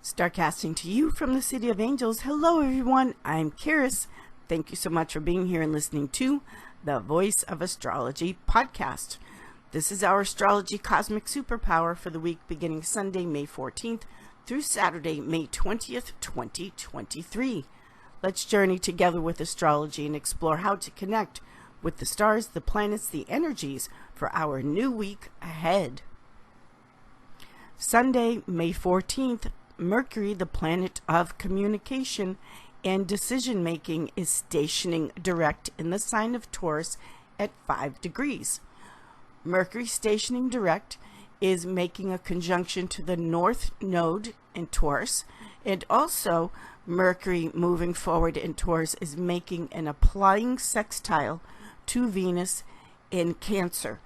Starcasting to you from the City of Angels. Hello everyone, I'm Karis. Thank you so much for being here and listening to the Voice of Astrology podcast. This is our astrology cosmic superpower for the week beginning Sunday, May 14th through Saturday, May 20th, 2023. Let's journey together with astrology and explore how to connect with the stars, the planets, the energies for our new week ahead. Sunday, May 14th, Mercury, the planet of communication and decision making, is stationing direct in the sign of Taurus at 5 degrees. Mercury stationing direct is making a conjunction to the North Node in Taurus, and also Mercury moving forward in Taurus is making an applying sextile to Venus in Cancer.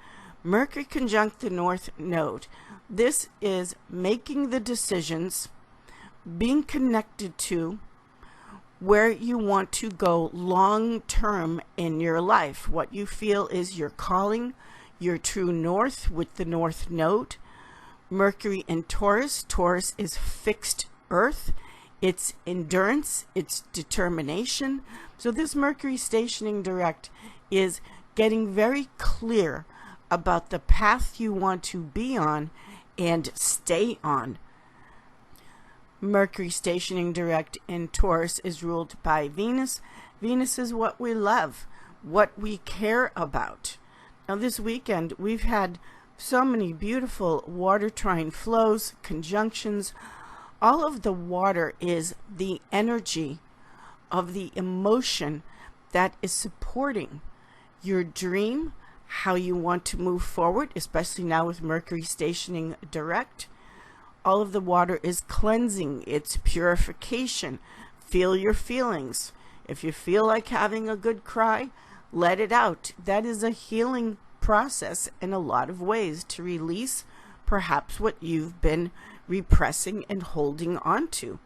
Mercury conjunct the North Node. This is making the decisions, being connected to where you want to go long term in your life, what you feel is your calling, your true north with the North Node. Mercury in Taurus. Taurus is fixed earth, it's endurance, it's determination. So this Mercury stationing direct is getting very clear about the path you want to be on and stay on. Mercury stationing direct in Taurus is ruled by Venus. Venus is what we love, what we care about. Now this weekend we've had so many beautiful water trine flows, conjunctions. All of the water is the energy of the emotion that is supporting your dream, how you want to move forward, especially now with Mercury stationing direct. All of the water is cleansing, it's purification. Feel your feelings. If you feel like having a good cry, let it out. That is a healing process in a lot of ways to release perhaps what you've been repressing and holding on to.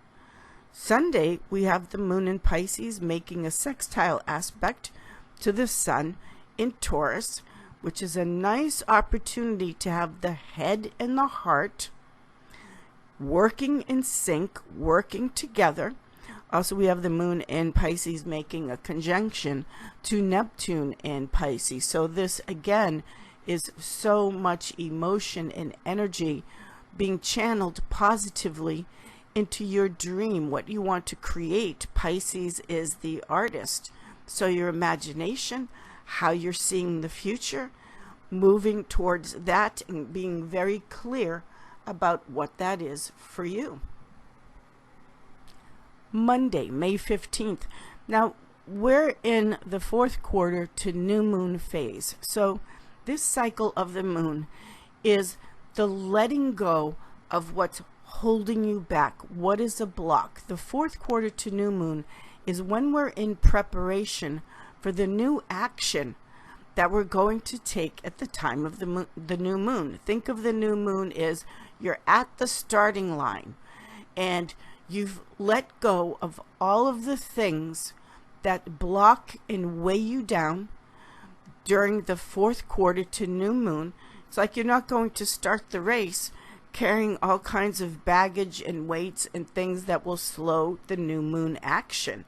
Sunday, we have the moon in Pisces making a sextile aspect to the sun in Taurus, which is a nice opportunity to have the head and the heart working in sync, working together. Also, we have the moon in Pisces making a conjunction to Neptune in Pisces. So this, again, is so much emotion and energy being channeled positively into your dream, what you want to create. Pisces is the artist. So your imagination, how you're seeing the future, moving towards that and being very clear about what that is for you. Monday, May 15th. Now, we're in the fourth quarter to new moon phase. So this cycle of the moon is the letting go of what's holding you back. What is a block? The fourth quarter to new moon is when we're in preparation for the new action that we're going to take at the time of the new moon. Think of the new moon as you're at the starting line and you've let go of all of the things that block and weigh you down during the fourth quarter to new moon. It's like you're not going to start the race carrying all kinds of baggage and weights and things that will slow the new moon action.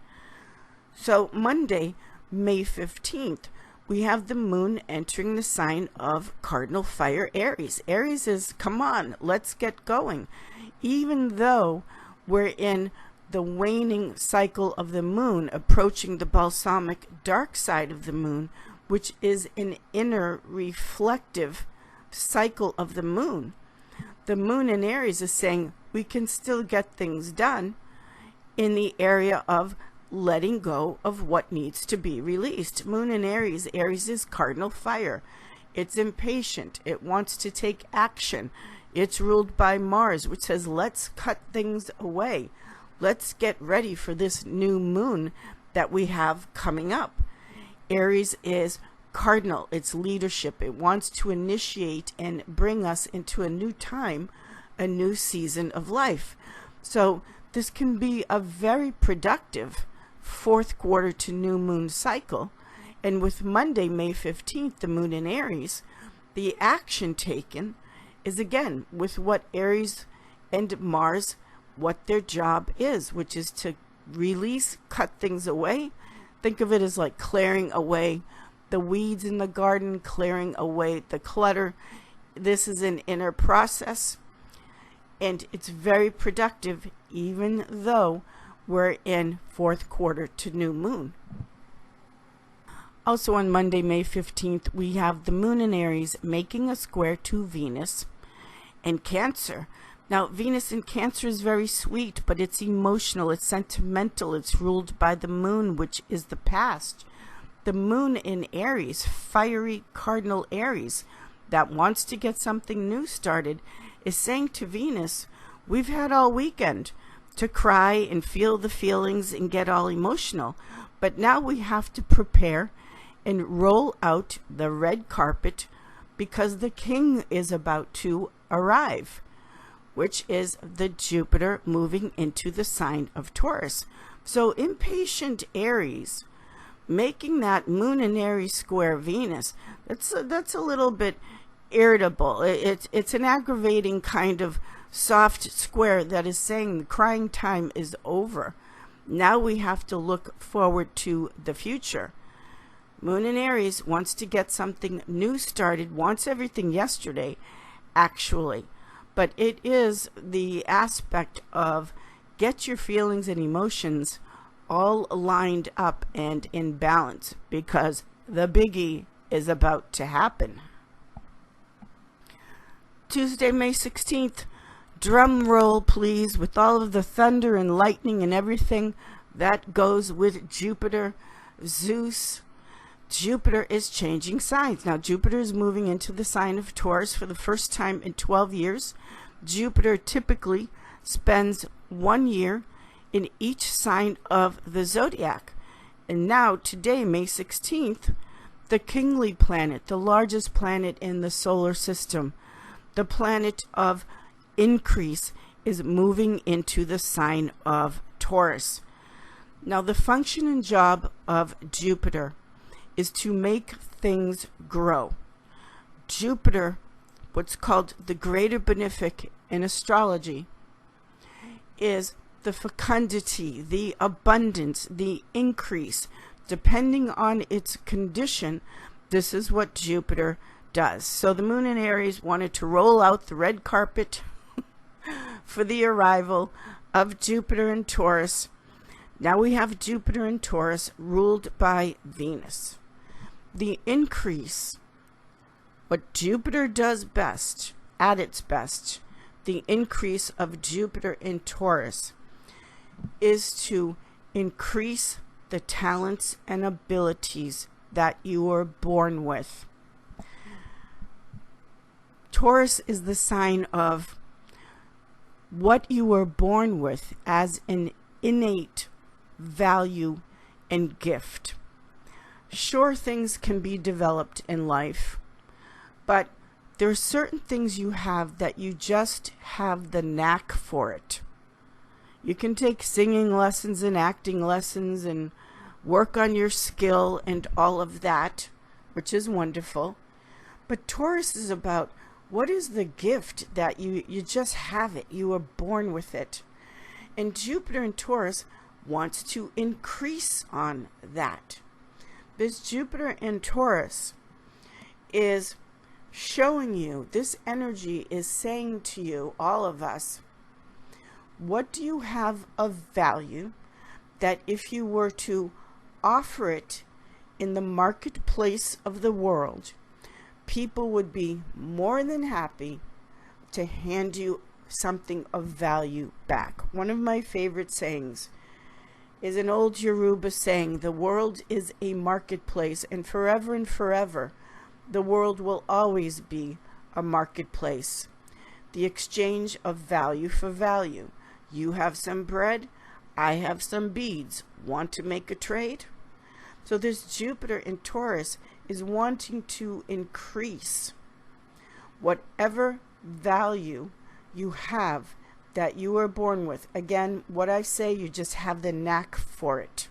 So Monday, May 15th, we have the moon entering the sign of cardinal fire Aries. Aries is, come on, let's get going. Even though we're in the waning cycle of the moon, approaching the balsamic dark side of the moon, which is an inner reflective cycle of the moon in Aries is saying we can still get things done in the area of letting go of what needs to be released. Moon in Aries. Aries is cardinal fire. It's impatient. It wants to take action. It's ruled by Mars, which says let's cut things away. Let's get ready for this new moon that we have coming up. Aries is cardinal. It's leadership. It wants to initiate and bring us into a new time, a new season of life. So this can be a very productive fourth quarter to new moon cycle. And with Monday, May 15th, the moon in Aries, the action taken is again with what Aries and Mars what their job is, which is to release, cut things away. Think of it as like clearing away the weeds in the garden, clearing away the clutter. This is an inner process, and it's very productive, even though we're in fourth quarter to new moon. Also on Monday, May 15th, we have the moon in Aries making a square to Venus and Cancer. Now, Venus in Cancer is very sweet, but it's emotional, it's sentimental, it's ruled by the moon, which is the past. The moon in Aries, fiery cardinal Aries, that wants to get something new started, is saying to Venus, we've had all weekend to cry and feel the feelings and get all emotional, but now we have to prepare and roll out the red carpet because the king is about to arrive, which is the Jupiter moving into the sign of Taurus. So impatient Aries, making that moon in Aries square Venus, that's a little bit irritable. It's an aggravating kind of soft square that is saying the crying time is over. Now we have to look forward to the future. Moon in Aries wants to get something new started, wants everything yesterday, actually. But it is the aspect of get your feelings and emotions all lined up and in balance, because the biggie is about to happen. Tuesday, May 16th, drum roll please, with all of the thunder and lightning and everything that goes with Jupiter, Zeus. Jupiter is changing signs. Now, Jupiter is moving into the sign of Taurus for the first time in 12 years. Jupiter typically spends 1 year in each sign of the zodiac. And now, today, May 16th, the kingly planet, the largest planet in the solar system, the planet of increase, is moving into the sign of Taurus. Now, the function and job of Jupiter is to make things grow. Jupiter, what's called the greater benefic in astrology, is the fecundity, the abundance, the increase. Depending on its condition, this is what Jupiter does. So the moon in Aries wanted to roll out the red carpet for the arrival of Jupiter in Taurus. Now we have Jupiter in Taurus ruled by Venus. The increase, what Jupiter does best, at its best, the increase of Jupiter in Taurus is to increase the talents and abilities that you were born with. Taurus is the sign of what you were born with as an innate value and gift. Sure, things can be developed in life, but there are certain things you have that you just have the knack for it. You can take singing lessons and acting lessons and work on your skill and all of that, which is wonderful. But Taurus is about what is the gift that you just have it. You were born with it. And Jupiter in Taurus wants to increase on that. This Jupiter in Taurus is showing you, this energy is saying to you, all of us, what do you have of value that if you were to offer it in the marketplace of the world, people would be more than happy to hand you something of value back. One of my favorite sayings is an old Yoruba saying, the world is a marketplace, and forever, the world will always be a marketplace. The exchange of value for value. You have some bread, I have some beads. Want to make a trade? So this Jupiter in Taurus is wanting to increase whatever value you have that you were born with. Again, what I say, you just have the knack for it.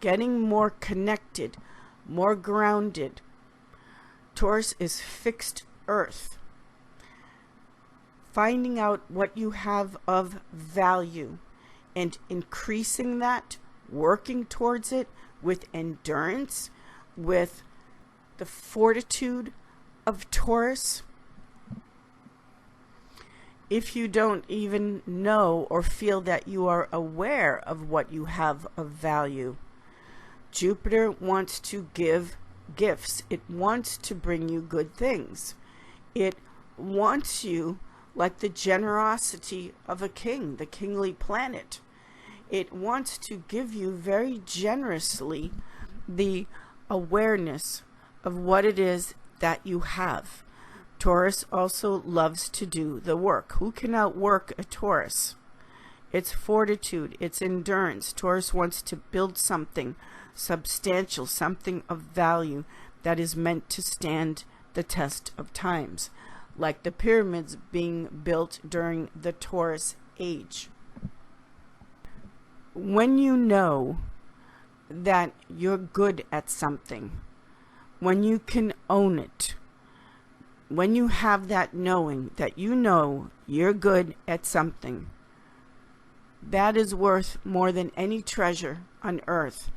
Getting more connected, more grounded. Taurus is fixed earth. finding out what you have of value and increasing that, working towards it with endurance, with the fortitude of Taurus. If you don't even know or feel that you are aware of what you have of value, Jupiter wants to give gifts. It wants to bring you good things. It wants you like the generosity of a king, the kingly planet. It wants to give you very generously the awareness of what it is that you have. Taurus also loves to do the work. Who can outwork a Taurus? It's fortitude, it's endurance. Taurus wants to build something substantial, something of value that is meant to stand the test of times, like the pyramids being built during the Taurus age. When you know that you're good at something, when you can own it, when you have that knowing that you know you're good at something, that is worth more than any treasure on earth.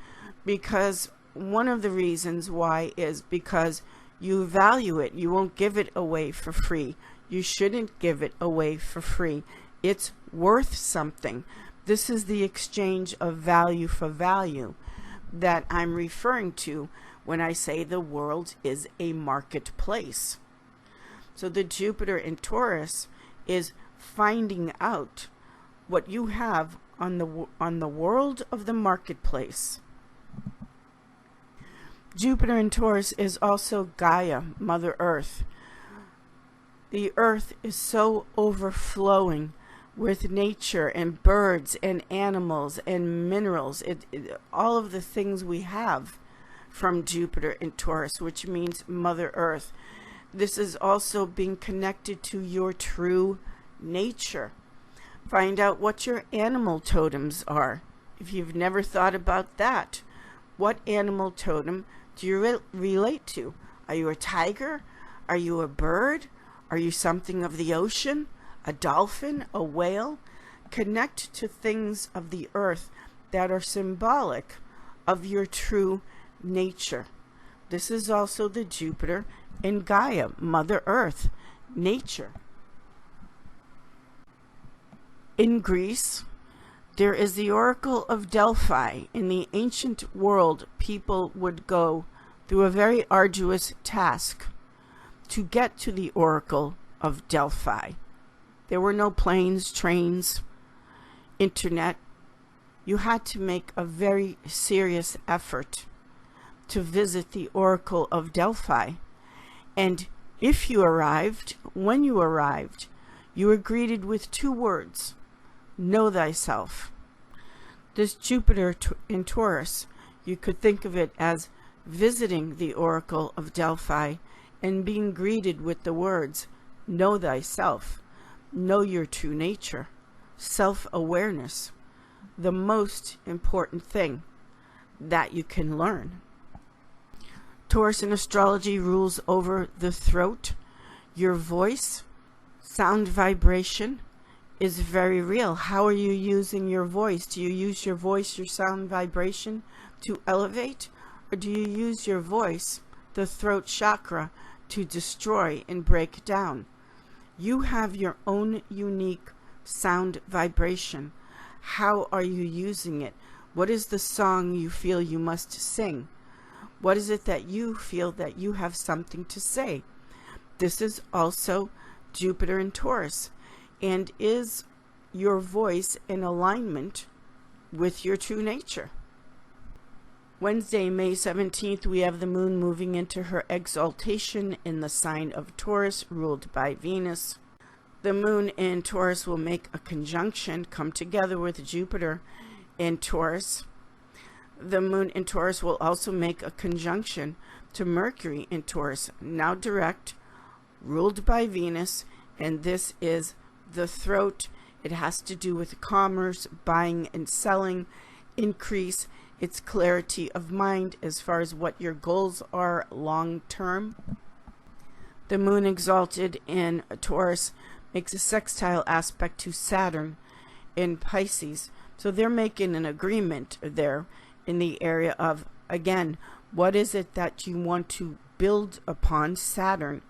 Because one of the reasons why is because you value it. You won't give it away for free. You shouldn't give it away for free. It's worth something. This is the exchange of value for value that I'm referring to when I say the world is a marketplace. So the Jupiter in Taurus is finding out what you have on the world of the marketplace. Jupiter in Taurus is also Gaia, Mother Earth. The earth is so overflowing with nature and birds and animals and minerals, all of the things we have from Jupiter in Taurus, which means Mother Earth. This is also being connected to your true nature. Find out what your animal totems are. If you've never thought about that, what animal totem do you relate to? Are you a tiger? Are you a bird? Are you something of the ocean? A dolphin? A whale? Connect to things of the earth that are symbolic of your true nature. This is also the Jupiter in Gaia, Mother Earth, nature. In Greece, there is the Oracle of Delphi. In the ancient world, people would go through a very arduous task to get to the Oracle of Delphi. There were no planes, trains, internet. You had to make a very serious effort to visit the Oracle of Delphi. And if you arrived, when you arrived, you were greeted with two words: know thyself. This Jupiter in Taurus, you could think of it as visiting the Oracle of Delphi and being greeted with the words, know thyself, know your true nature, self-awareness, the most important thing that you can learn. Taurus in astrology rules over the throat. Your voice, sound vibration is very real. How are you using your voice? Do you use your voice, your sound vibration, to elevate? Or do you use your voice, the throat chakra, to destroy and break down? You have your own unique sound vibration. How are you using it? What is the song you feel you must sing? What is it that you feel that you have something to say? This is also Jupiter in Taurus. And is your voice in alignment with your true nature? Wednesday, May 17th, we have the moon moving into her exaltation in the sign of Taurus, ruled by Venus. The moon in Taurus will make a conjunction, come together with Jupiter in Taurus. The moon in Taurus will also make a conjunction to Mercury in Taurus, now direct, ruled by Venus, and this is the throat. It has to do with commerce, buying and selling, increase its clarity of mind as far as what your goals are long term. The moon exalted in Taurus makes a sextile aspect to Saturn in Pisces. So they're making an agreement there in the area of, again, what is it that you want to build upon, Saturn,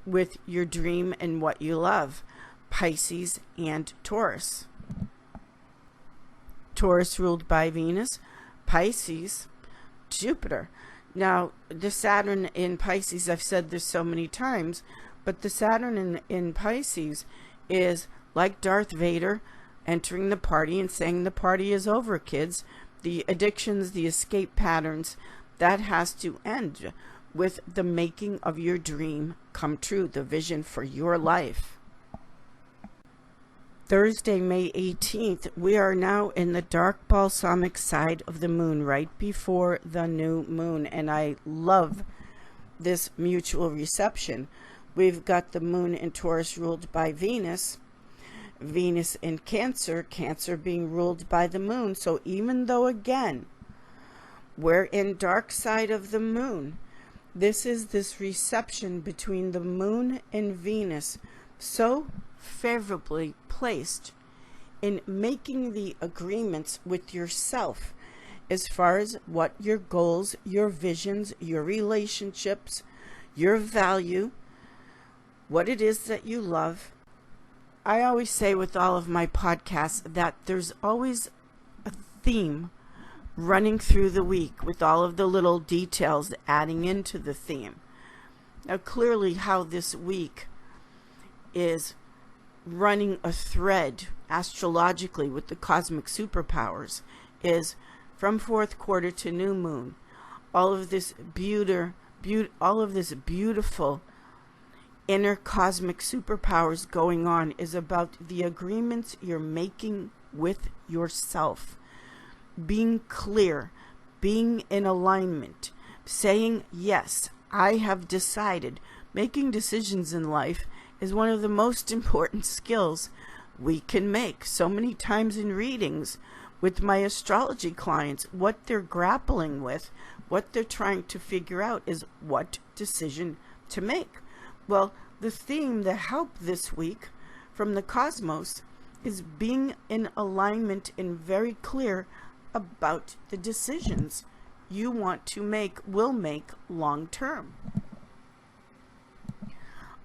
with your dream and what you love, Pisces and Taurus. Taurus ruled by Venus, Pisces, Jupiter. Now, the Saturn in Pisces, I've said this so many times, but the Saturn in Pisces is like Darth Vader entering the party and saying the party is over, kids. The addictions, the escape patterns, that has to end with the making of your dream come true, the vision for your life. Thursday, May 18th, we are now in the dark balsamic side of the moon, right before the new moon, and I love this mutual reception. We've got the moon in Taurus ruled by Venus, Venus in Cancer, Cancer being ruled by the moon. So even though, again, we're in dark side of the moon, this is this reception between the moon and Venus, so favorably placed in making the agreements with yourself as far as what your goals, your visions, your relationships, your value, what it is that you love. I always say with all of my podcasts that there's always a theme running through the week with all of the little details adding into the theme. Now, clearly how this week is running a thread astrologically with the cosmic superpowers is from fourth quarter to new moon. All of this beautiful inner cosmic superpowers going on is about the agreements you're making with yourself. Being clear, being in alignment, saying, yes, I have decided. Making decisions in life is one of the most important skills we can make. So many times in readings with my astrology clients, what they're grappling with, what they're trying to figure out is what decision to make. Well, the theme, the help this week from the cosmos is being in alignment and very clear about the decisions you want to make, will make long term.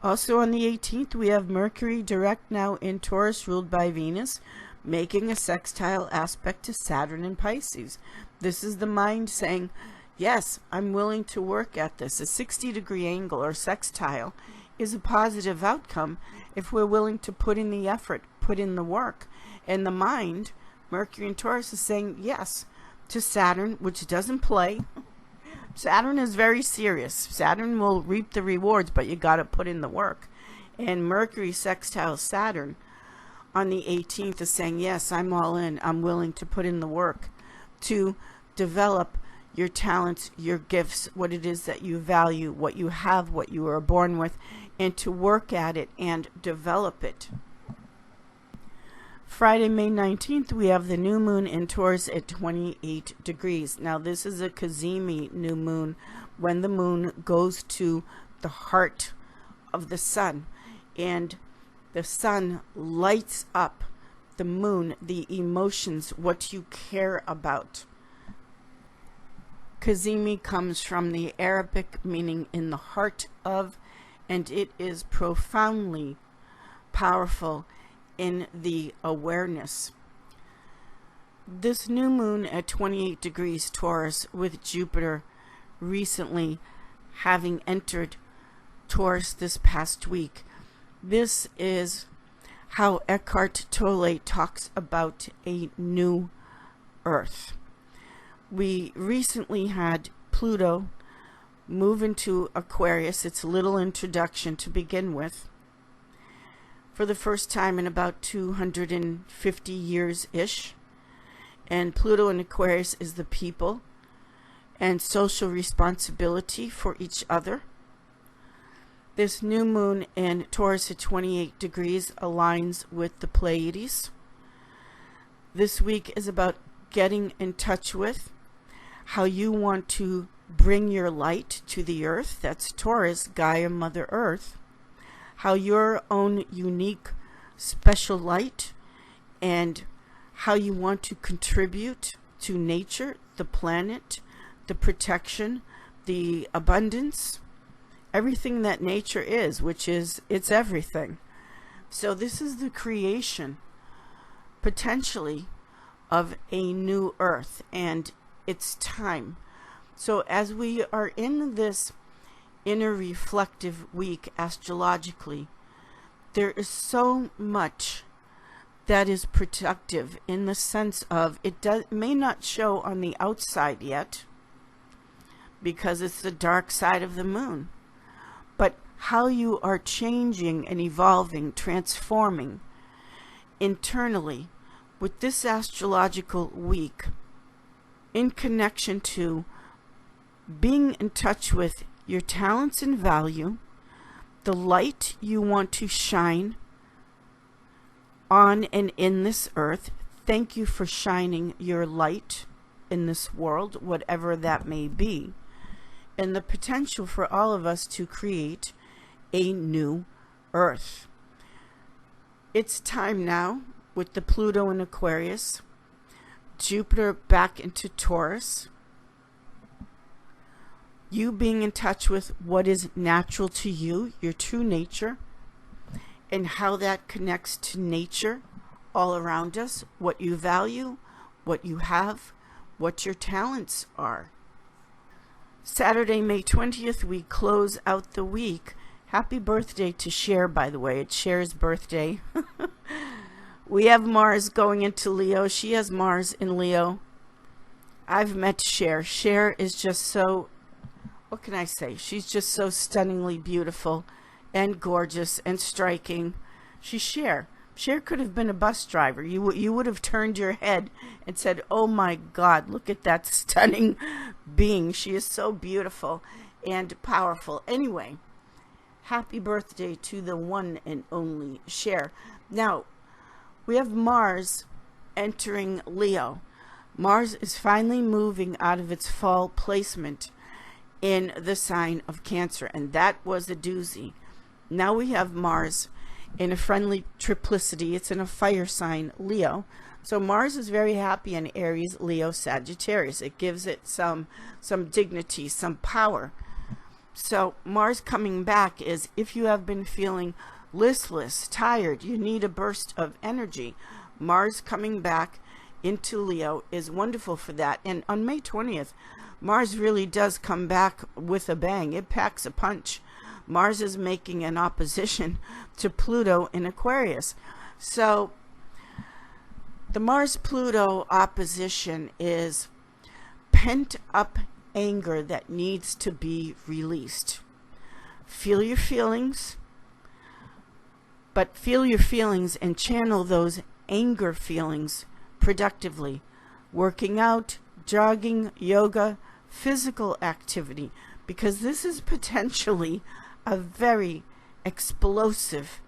Also on the 18th, we have Mercury direct now in Taurus ruled by Venus, making a sextile aspect to Saturn in Pisces. This is the mind saying, yes, I'm willing to work at this. A 60-degree angle or sextile is a positive outcome if we're willing to put in the effort, put in the work. And the mind, Mercury in Taurus, is saying yes to Saturn, which doesn't play. Saturn is very serious. Saturn will reap the rewards, but you got to put in the work. And Mercury sextile Saturn on the 18th is saying, yes, I'm all in. I'm willing to put in the work to develop your talents, your gifts, what it is that you value, what you have, what you were born with, and to work at it and develop it. Friday, May 19th, we have the new moon in Taurus at 28 degrees. Now, this is a Cazimi new moon when the moon goes to the heart of the sun, and the sun lights up the moon, the emotions, what you care about. Cazimi comes from the Arabic meaning in the heart of, and it is profoundly powerful in the awareness. This new moon at 28 degrees Taurus with Jupiter recently having entered Taurus this past week. This is how Eckhart Tolle talks about a new Earth. We recently had Pluto move into Aquarius, its little introduction to begin with, for the first time in about 250 years-ish. And Pluto in Aquarius is the people and social responsibility for each other. This new moon in Taurus at 28 degrees aligns with the Pleiades. This week is about getting in touch with how you want to bring your light to the earth. That's Taurus, Gaia, Mother Earth. How your own unique special light and how you want to contribute to nature, the planet, the protection, the abundance, everything that nature is, which is, it's everything. So this is the creation, potentially, of a new earth, and it's time. So as we are in this inner reflective week astrologically, there is so much that is productive in the sense of may not show on the outside yet because it's the dark side of the moon, but how you are changing and evolving, transforming internally with this astrological week in connection to being in touch with your talents and value, the light you want to shine on and in this earth. Thank you for shining your light in this world, whatever that may be, and the potential for all of us to create a new earth. It's time now with the Pluto in Aquarius, Jupiter back into Taurus, you being in touch with what is natural to you, your true nature, and how that connects to nature all around us, what you value, what you have, what your talents are. Saturday, May 20th, we close out the week. Happy birthday to Cher, by the way. It's Cher's birthday. We have Mars going into Leo. She has Mars in Leo. I've met Cher. Cher is just so, what can I say? She's just so stunningly beautiful and gorgeous and striking. She's Cher. Cher could have been a bus driver. You would have turned your head and said, oh my God, look at that stunning being. She is so beautiful and powerful. Anyway, happy birthday to the one and only Cher. Now, we have Mars entering Leo. Mars is finally moving out of its fall placement in the sign of Cancer, and that was a doozy. Now we have Mars in a friendly triplicity. It's in a fire sign, Leo. So Mars is very happy in Aries, Leo, Sagittarius. It gives it some dignity, some power. So Mars coming back is if you have been feeling listless, tired, you need a burst of energy. Mars coming back into Leo is wonderful for that. And on May 20th, Mars really does come back with a bang. It packs a punch. Mars is making an opposition to Pluto in Aquarius. So the Mars-Pluto opposition is pent up anger that needs to be released. Feel your feelings, but feel your feelings and channel those anger feelings productively. Working out, jogging, yoga, physical activity, because this is potentially a very explosive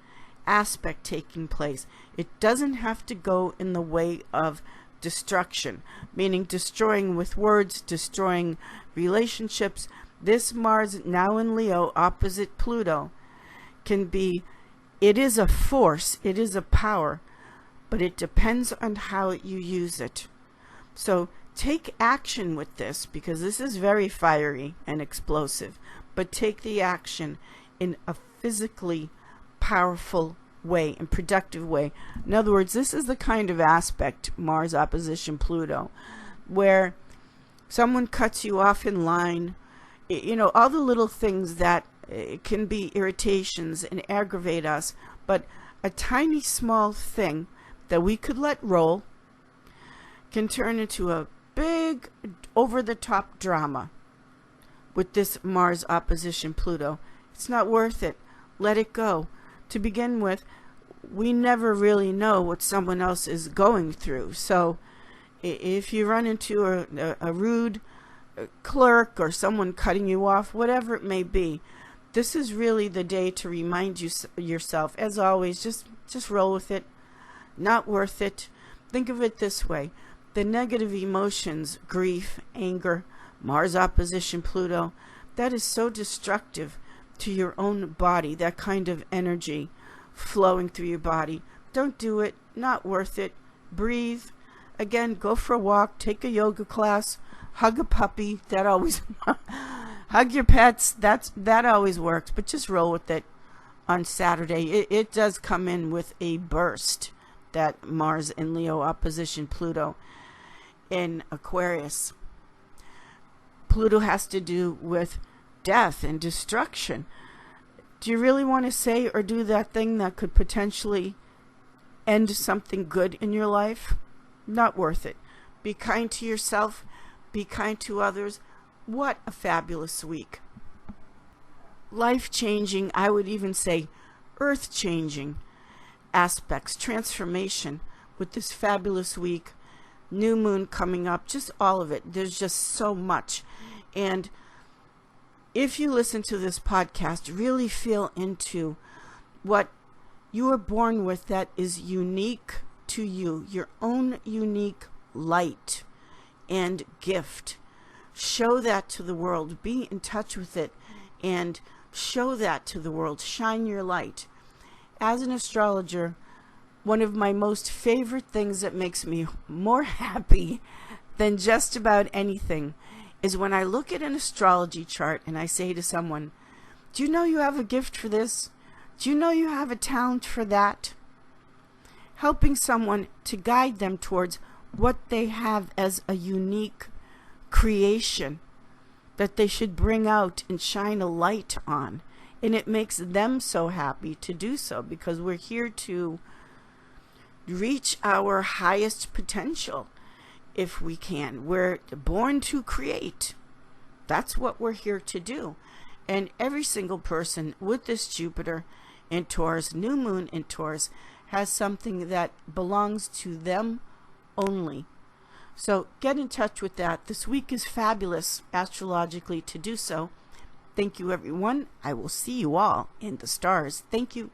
aspect taking place. It doesn't have to go in the way of destruction, meaning destroying with words, destroying relationships. This Mars now in Leo opposite Pluto can be, it is a force, it is a power, but it depends on how you use it. So take action with this, because this is very fiery and explosive, but take the action in a physically powerful way and productive way. In other words, this is the kind of aspect, Mars opposition Pluto, where someone cuts you off in line, you know, all the little things that can be irritations and aggravate us, but a tiny small thing that we could let roll can turn into a big over-the-top drama with this Mars opposition Pluto. It's not worth it. Let it go. To begin with, we never really know what someone else is going through. So if you run into a rude clerk or someone cutting you off, whatever it may be, this is really the day to remind yourself, as always, just roll with it. Not worth it. Think of it this way. The negative emotions, grief, anger, Mars opposition Pluto, that is so destructive to your own body, that kind of energy flowing through your body. don't do it. Not worth it. Breathe. Again, go for a walk, take a yoga class, hug a puppy. That always hug your pets. That always works. But just roll with it. On Saturday, it does come in with a burst, that Mars in Leo opposition Pluto in Aquarius. Pluto has to do with death and destruction. Do you really want to say or do that thing that could potentially end something good in your life? Not worth it. Be kind to yourself. Be kind to others. What a fabulous week. Life-changing, I would even say earth-changing aspects, transformation with this fabulous week, new moon coming up, just all of it. There's just so much. And if you listen to this podcast, really feel into what you are born with that is unique to you, your own unique light and gift. Show that to the world. Be in touch with it and show that to the world. Shine your light. As an astrologer, one of my most favorite things that makes me more happy than just about anything is when I look at an astrology chart and I say to someone, do you know you have a gift for this? Do you know you have a talent for that? Helping someone to guide them towards what they have as a unique creation that they should bring out and shine a light on. And it makes them so happy to do so, because we're here to reach our highest potential if we can. We're born to create. That's what we're here to do. And every single person with this Jupiter in Taurus, new moon in Taurus, has something that belongs to them only. So get in touch with that. This week is fabulous astrologically to do so. Thank you, everyone. I will see you all in the stars. Thank you.